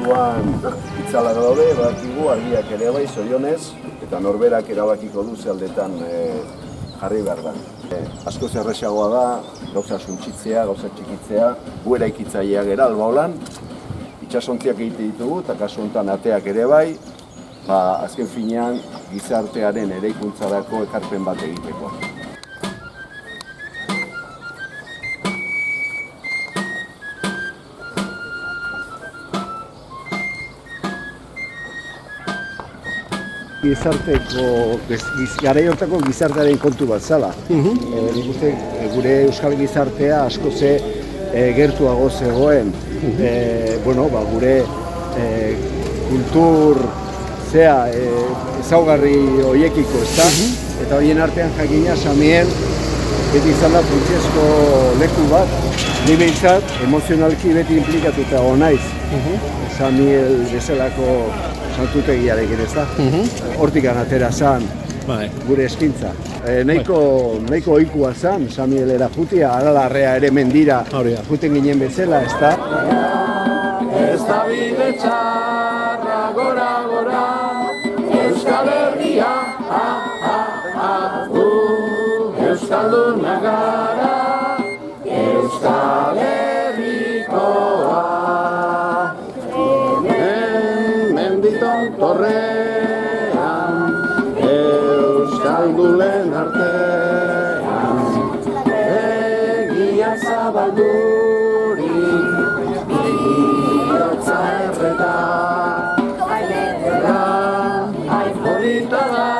Orduan, itzalak daude, badakigu, argiak ere bai, zorionez, eta norberak erabakiko du ze aldetan jarri behar da. Askoz erresagoa da, gauza suntxitzea, gauza txikitzea, gu eraikitzaileak gera Albaolan, itxasontziak egite ditugu, eta kasu honetan ateak ere bai, azken finean gizartearen eraikuntzarako ekarpen bat egiteko. Garai hortako gizartearen kontu bat zala. Nik uste gure euskal gizartea asko gertuago zegoen. Gure kultur ezaugarri horiekiko, ezta? Eta horien artean jakina Samien beti izan da funtsezko leku bat. Ni behintzat emozionalki beti implikatuta naiz. Samiel bezalako santutegiarekin, ez da? Hortikan atera zan gure eskintza. Nahiko ohikoa zan, Samielera jutia, Aralarrea ere mendira juten ginen bezala, ez da? Ez da bide txarra gora, Euskal Herria, Euskaldunak gara, Euskal Herrikoa. Torrean, Euskaldunen artean, egia zabaldurik, bihotza erreta, polita da,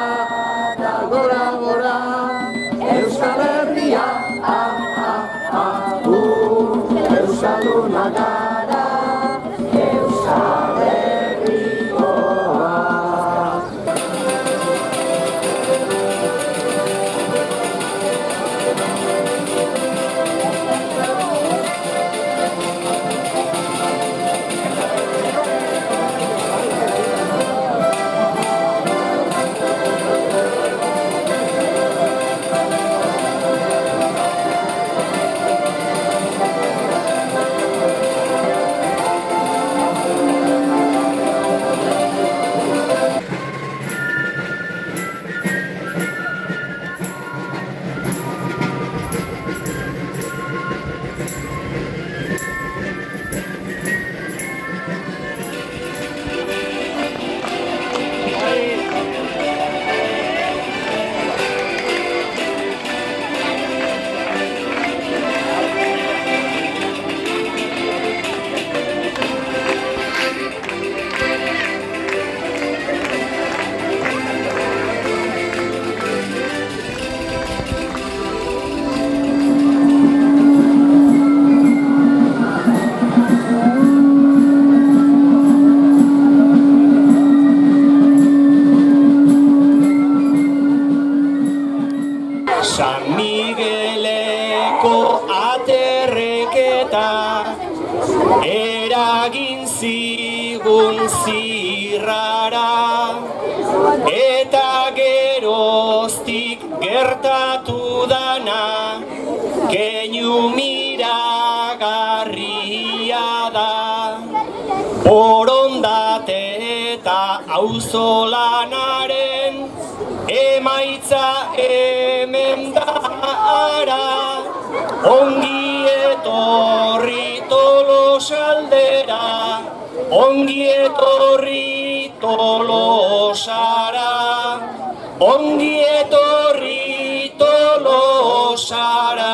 gora, Euskal Herria, Euskaldunak gara, Euskal San Migueleko aterreketa eragin zigun zirrara, eta geroztik gertatu dana keinu miragarria da. Borondate eta auzolanaren emaitza hemen da ara, ongi etorri Tolosaldera, ongi etorri Tolosara, ongi etorri Tolosara.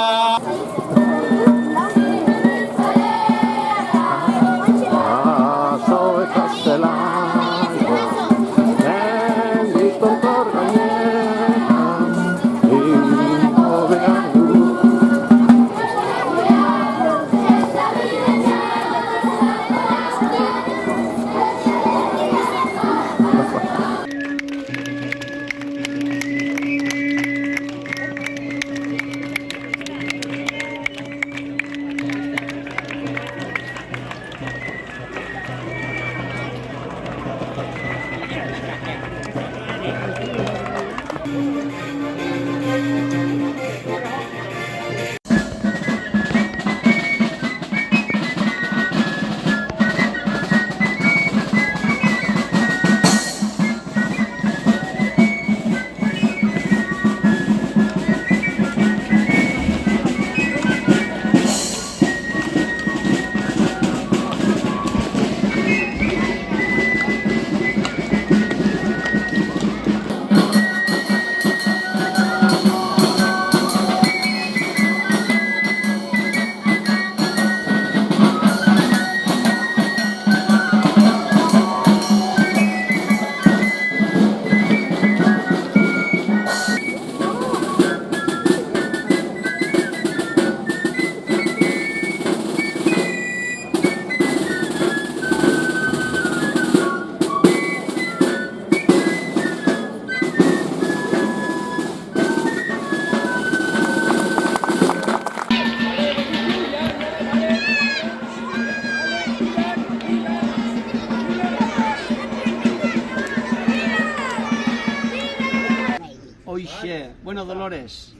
Hoixe, bueno, Dolores.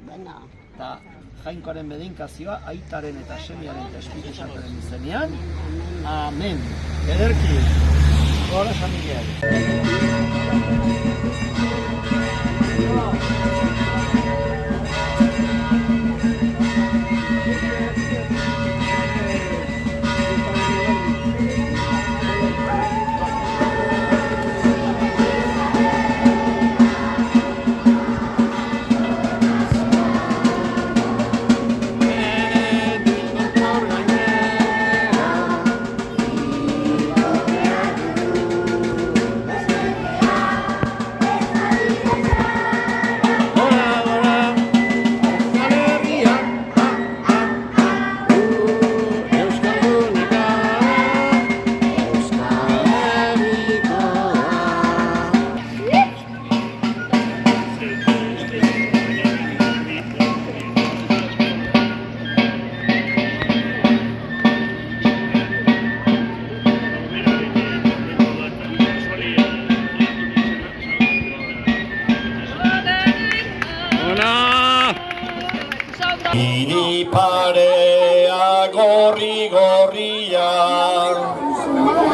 Bueno, Eta jainkoaren bedinkazioa, aitaren eta semiaren eta Espiritu Santoren izenean. Amen. Ederki. Gora San Miguel. Hiri parea gorri-gorria,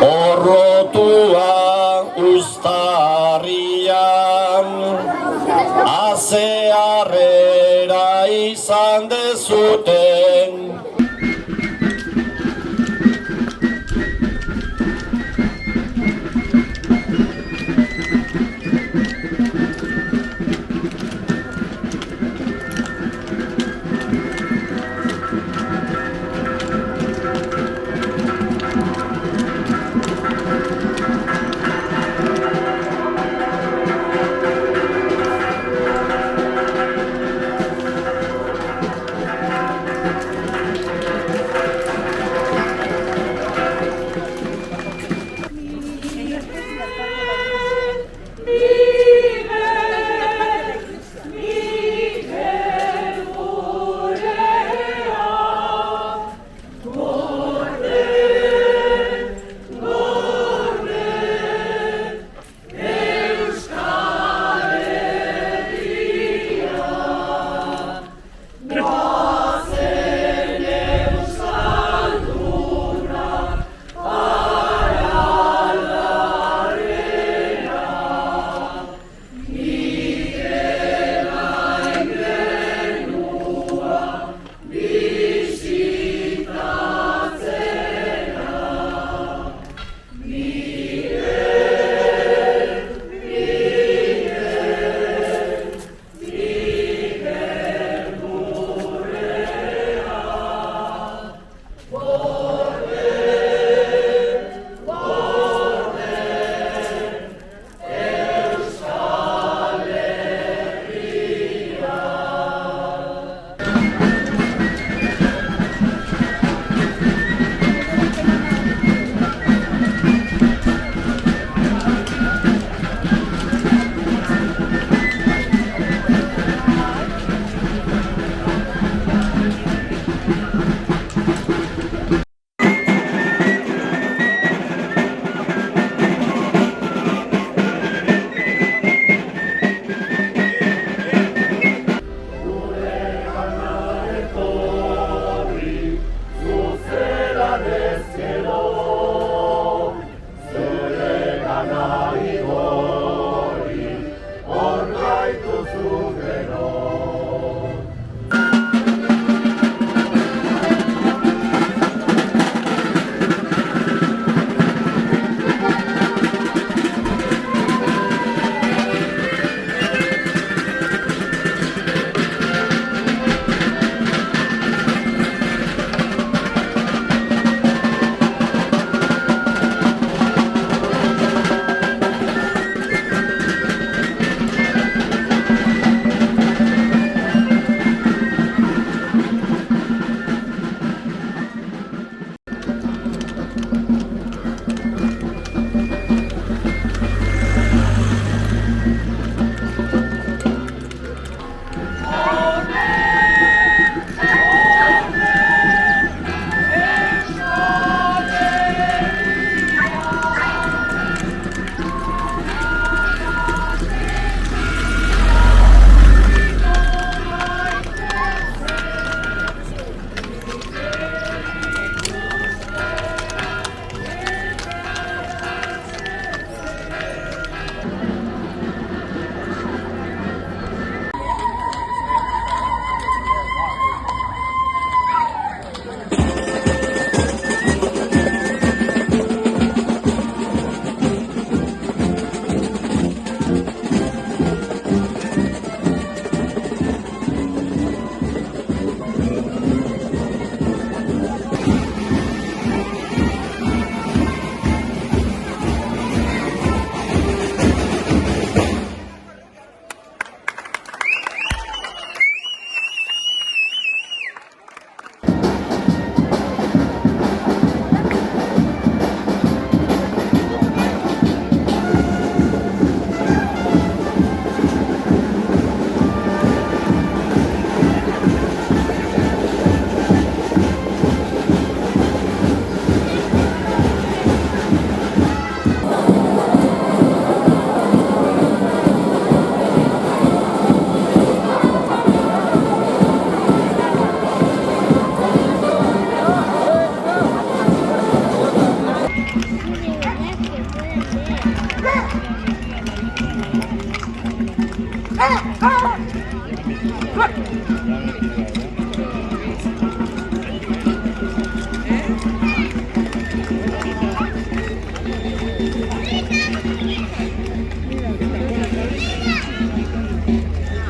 orrotua uztarrian, azearrera izan dezuten.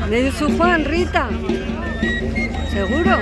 ¿Le dice Juan, Rita? ¿Seguro?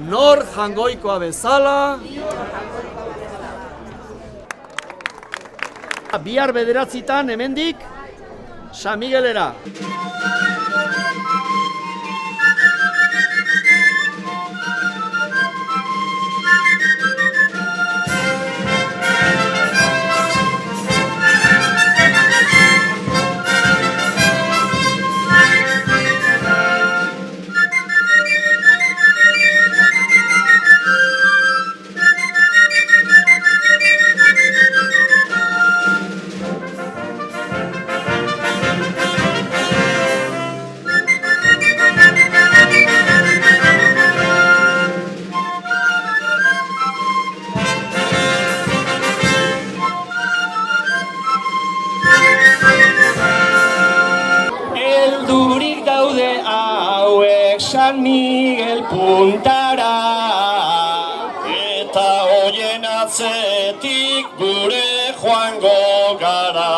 Nor jangoikoa bezala. Bihar 9:00 hemendik San Miguelera. Eldurik daude hauek San Miguel puntara, eta hoien atzetik gure joango gara.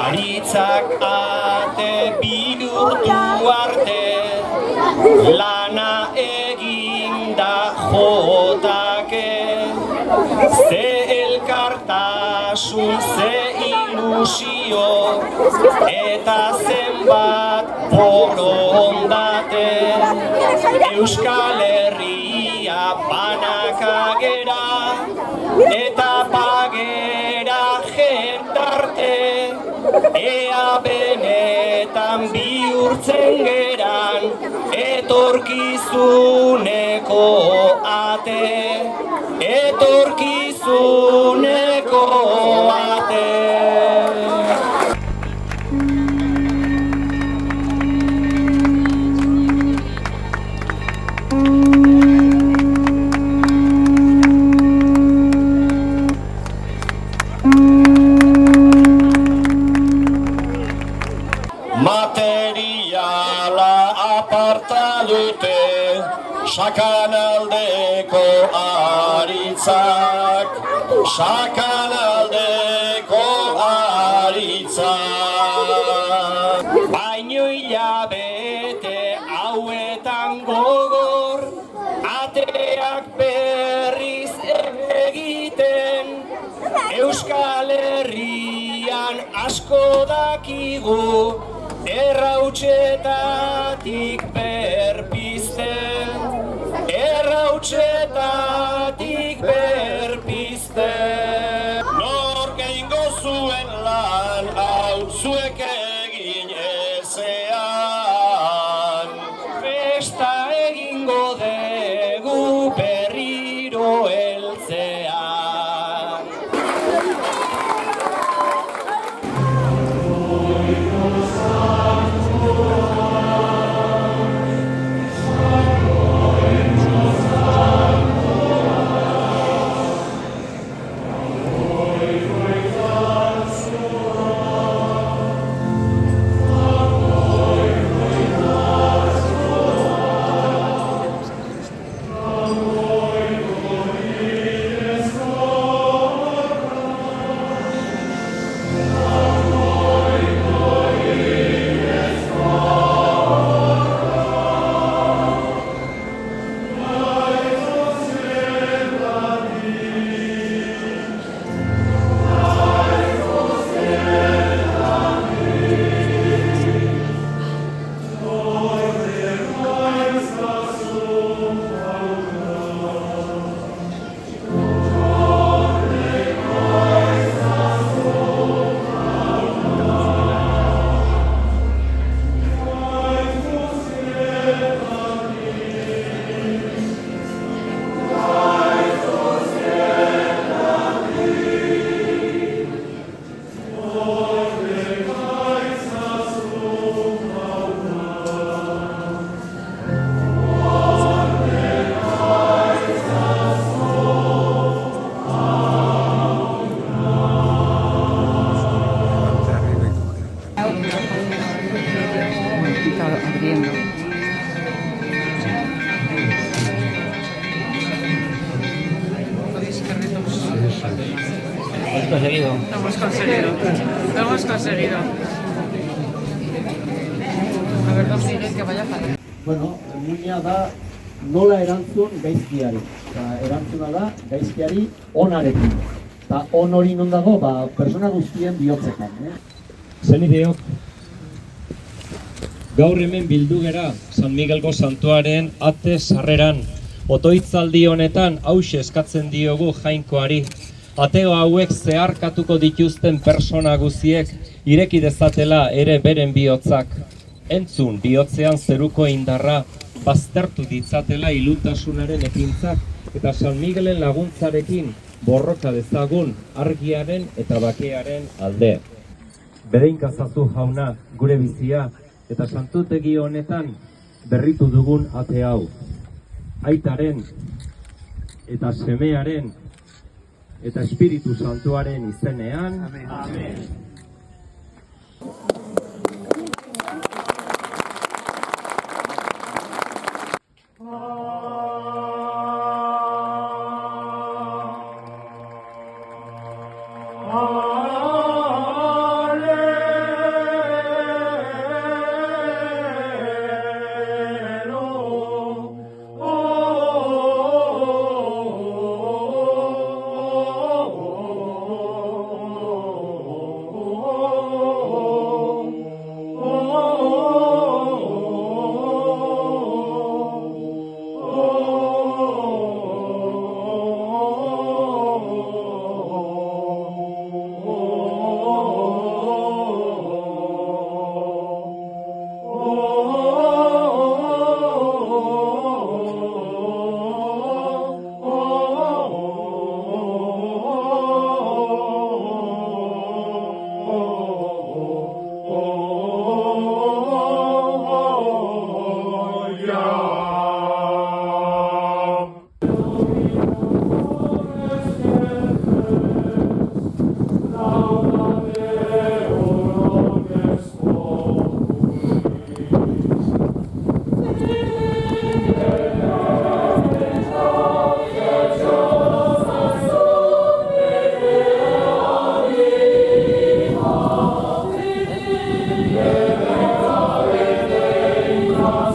Aritzak ate bihurtu arte, lana eginda jotake, ze elkartasun, ze ilusio, eta zenbat borondate. Euskal Herria banaka gera, eta bagera jendarte, ea benetan bihurtzen geran, etorkizuneko ate, etorkizuneko ate. Materiala aparta dute Sakanaldeko aritzak, Sakanaldeko aritzak. Baino hilabete hau gauetan gogor, ateak berriz egiten, Euskal Herrian asko dakigu, errautsetatik berpizten, errautsetatik berpizten. Nork egingo zuen lan hau zuek egin ezean, festa egingo dugu berriro heltzean. Está abriendo. Conseguido. Lo hemos conseguido. Lo hemos conseguido. A ver, no sigue que vaya para. Bueno, muina da nola erantzun gaizkiari. Erantzuna da gaizkiari onarekin. Eta on hori non dago, persona guztien bihotzetan. Zenideok, gaur hemen bildu gera San Miguelgo Santuaren ate sarreran. Otoitzaldi honetan hauxe eskatzen diogu Jainkoari. Ateo hauek zeharkatuko dituzten persona guziek ireki dezatela ere beren bihotzak. Entzun bihotzean zeruko indarra, baztertu ditzatela iluntasunaren ekintzak eta San Miguelen laguntzarekin borroka dezagun argiaren eta bakearen alde. Bedeinkazazu jauna gure bizia eta santutegi honetan berritu dugun ate hau. Aitaren eta semearen eta Espiritu Santuaren izenean. Amen.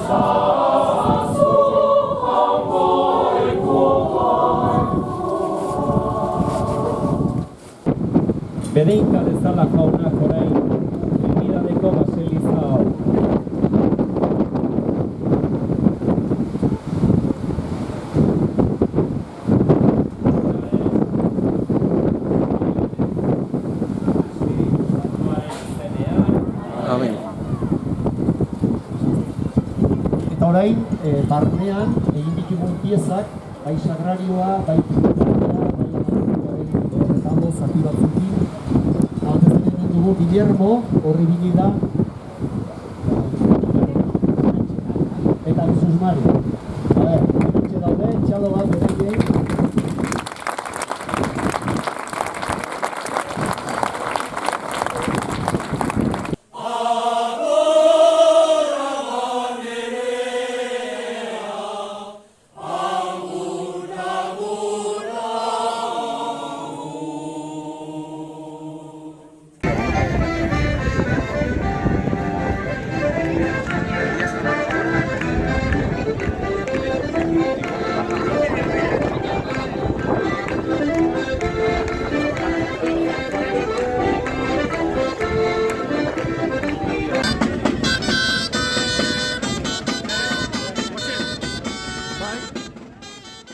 Sa Bedeinka dezala jaunak orain Trinidadeko baseliza hau. Amen. Eta orain, barnean egin ditugun piezak, bai sagrarioa, bai pintarioa, bai erretaldo zati batzukin. Altez egiten dugu Guillermo, horri bini da, eta Jesus Mari. A ber, hementxe daude, txalo bat beraiei,